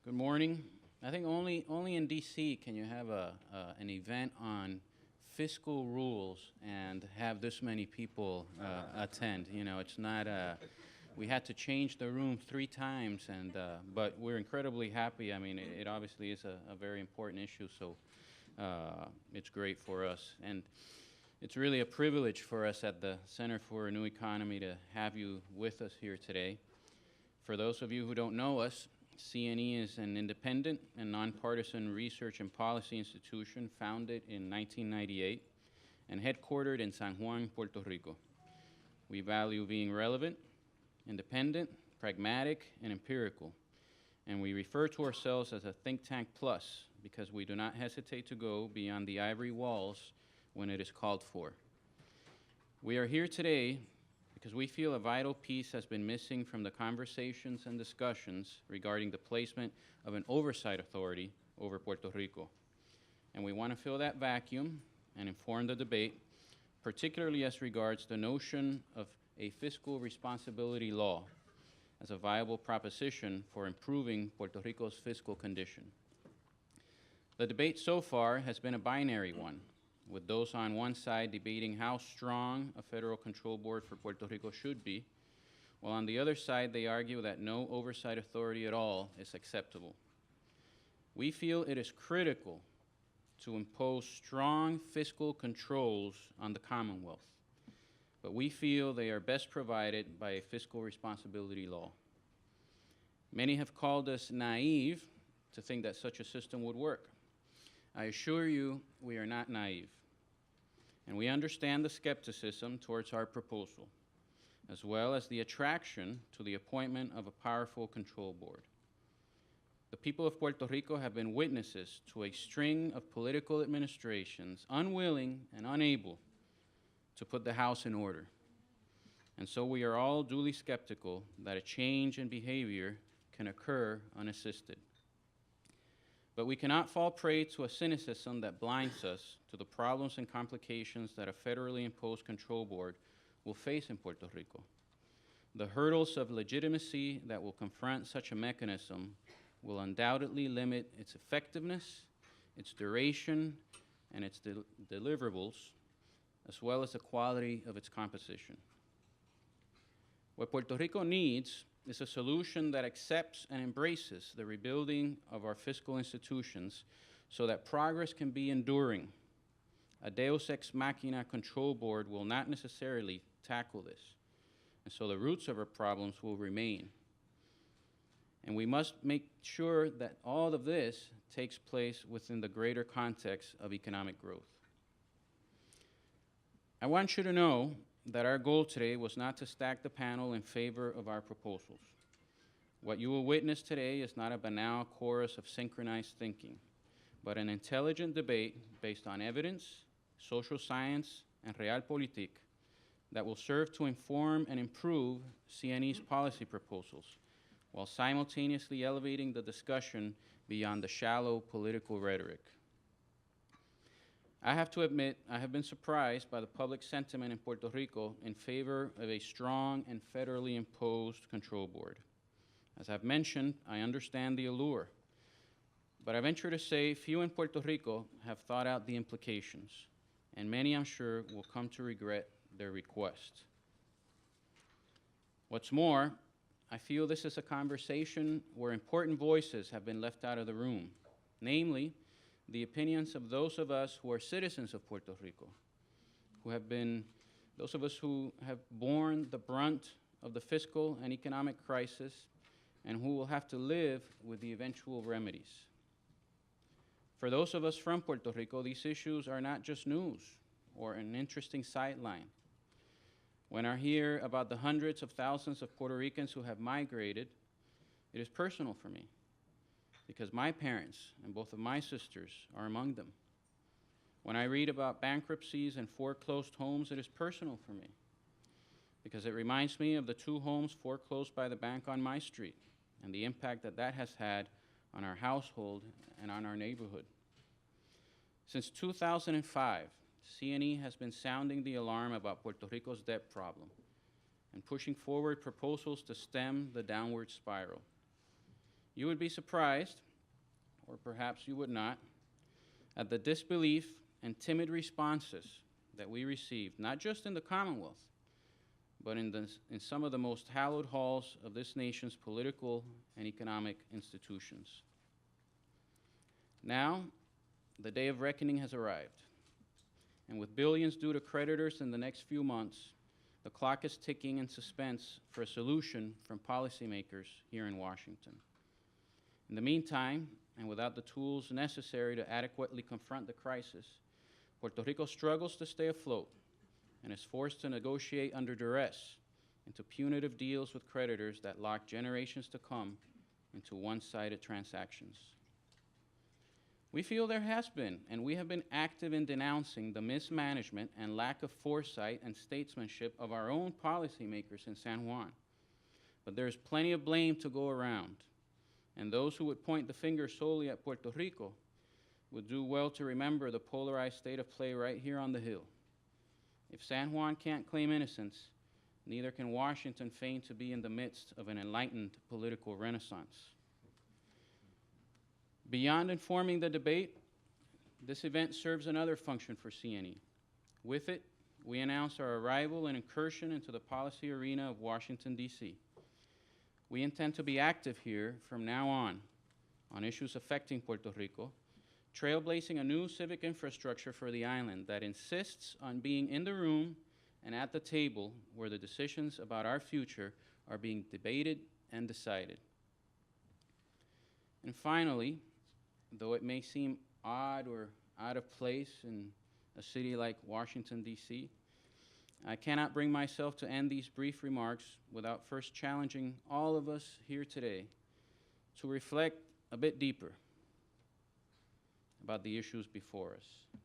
Good morning. I think only in DC can you have an event on fiscal rules and have this many people attend. You know, it's not. We had to change the room 3 times, but we're incredibly happy. I mean, it obviously is a very important issue, so it's great for us. And it's really a privilege for us at the Center for a New Economy to have you with us here today. For those of you who don't know us, CNE is an independent and nonpartisan research and policy institution founded in 1998 and headquartered in San Juan, Puerto Rico. We value being relevant, independent, pragmatic, and empirical. And we refer to ourselves as a think tank plus because we do not hesitate to go beyond the ivory walls when it is called for. We are here today because we feel a vital piece has been missing from the conversations and discussions regarding the placement of an oversight authority over Puerto Rico. And we want to fill that vacuum and inform the debate, particularly as regards the notion of a fiscal responsibility law as a viable proposition for improving Puerto Rico's fiscal condition. The debate so far has been a binary one, with those on one side debating how strong a federal control board for Puerto Rico should be, while on the other side they argue that no oversight authority at all is acceptable. We feel it is critical to impose strong fiscal controls on the Commonwealth, but we feel they are best provided by a fiscal responsibility law. Many have called us naive to think that such a system would work. I assure you, we are not naive, and we understand the skepticism towards our proposal, as well as the attraction to the appointment of a powerful control board. The people of Puerto Rico have been witnesses to a string of political administrations unwilling and unable to put the house in order, and so we are all duly skeptical that a change in behavior can occur unassisted. But we cannot fall prey to a cynicism that blinds us to the problems and complications that a federally imposed control board will face in Puerto Rico. The hurdles of legitimacy that will confront such a mechanism will undoubtedly limit its effectiveness, its duration, and its deliverables, as well as the quality of its composition. What Puerto Rico needs is a solution that accepts and embraces the rebuilding of our fiscal institutions so that progress can be enduring. A Deus ex machina control board will not necessarily tackle this, and so the roots of our problems will remain. And we must make sure that all of this takes place within the greater context of economic growth. I want you to know that our goal today was not to stack the panel in favor of our proposals. What you will witness today is not a banal chorus of synchronized thinking, but an intelligent debate based on evidence, social science, and realpolitik that will serve to inform and improve CNE's policy proposals, while simultaneously elevating the discussion beyond the shallow political rhetoric. I have to admit, I have been surprised by the public sentiment in Puerto Rico in favor of a strong and federally imposed control board. As I've mentioned, I understand the allure, but I venture to say few in Puerto Rico have thought out the implications, and many, I'm sure, will come to regret their request. What's more, I feel this is a conversation where important voices have been left out of the room, namely, the opinions of those of us who are citizens of Puerto Rico, those of us who have borne the brunt of the fiscal and economic crisis and who will have to live with the eventual remedies. For those of us from Puerto Rico, these issues are not just news or an interesting sideline. When I hear about the hundreds of thousands of Puerto Ricans who have migrated, it is personal for me, because my parents and both of my sisters are among them. When I read about bankruptcies and foreclosed homes, it is personal for me, because it reminds me of the 2 homes foreclosed by the bank on my street and the impact that that has had on our household and on our neighborhood. Since 2005, CNE has been sounding the alarm about Puerto Rico's debt problem and pushing forward proposals to stem the downward spiral. You would be surprised, or perhaps you would not, at the disbelief and timid responses that we received, not just in the Commonwealth, but in some of the most hallowed halls of this nation's political and economic institutions. Now, the day of reckoning has arrived, and with billions due to creditors in the next few months, the clock is ticking in suspense for a solution from policymakers here in Washington. In the meantime, and without the tools necessary to adequately confront the crisis, Puerto Rico struggles to stay afloat and is forced to negotiate under duress into punitive deals with creditors that lock generations to come into one-sided transactions. We feel there has been, and we have been active in denouncing the mismanagement and lack of foresight and statesmanship of our own policymakers in San Juan. But there is plenty of blame to go around, and those who would point the finger solely at Puerto Rico would do well to remember the polarized state of play right here on the Hill. If San Juan can't claim innocence, neither can Washington feign to be in the midst of an enlightened political renaissance. Beyond informing the debate, this event serves another function for CNE. With it, we announce our arrival and incursion into the policy arena of Washington, D.C. We intend to be active here from now on issues affecting Puerto Rico, trailblazing a new civic infrastructure for the island that insists on being in the room and at the table where the decisions about our future are being debated and decided. And finally, though it may seem odd or out of place in a city like Washington, D.C., I cannot bring myself to end these brief remarks without first challenging all of us here today to reflect a bit deeper about the issues before us.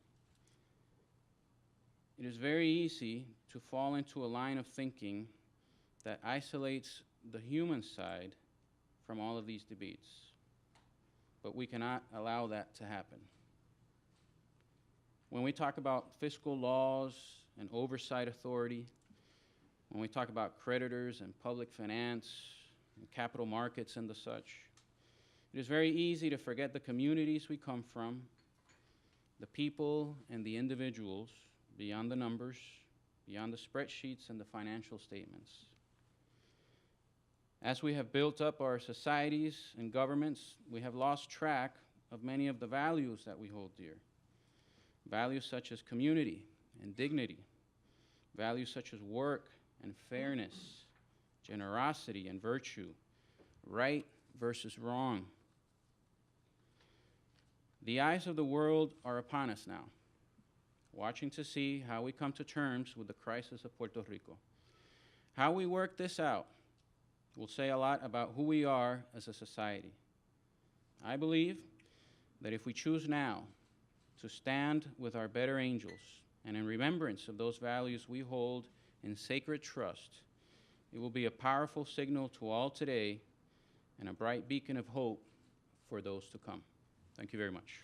It is very easy to fall into a line of thinking that isolates the human side from all of these debates, but we cannot allow that to happen. When we talk about fiscal laws and oversight authority, when we talk about creditors and public finance and capital markets and the such, it is very easy to forget the communities we come from, the people and the individuals beyond the numbers, beyond the spreadsheets and the financial statements. As we have built up our societies and governments, we have lost track of many of the values that we hold dear. Values such as community and dignity, values such as work and fairness, generosity and virtue, right versus wrong. The eyes of the world are upon us now, watching to see how we come to terms with the crisis of Puerto Rico. How we work this out will say a lot about who we are as a society. I believe that if we choose now to stand with our better angels and in remembrance of those values we hold in sacred trust, it will be a powerful signal to all today and a bright beacon of hope for those to come. Thank you very much.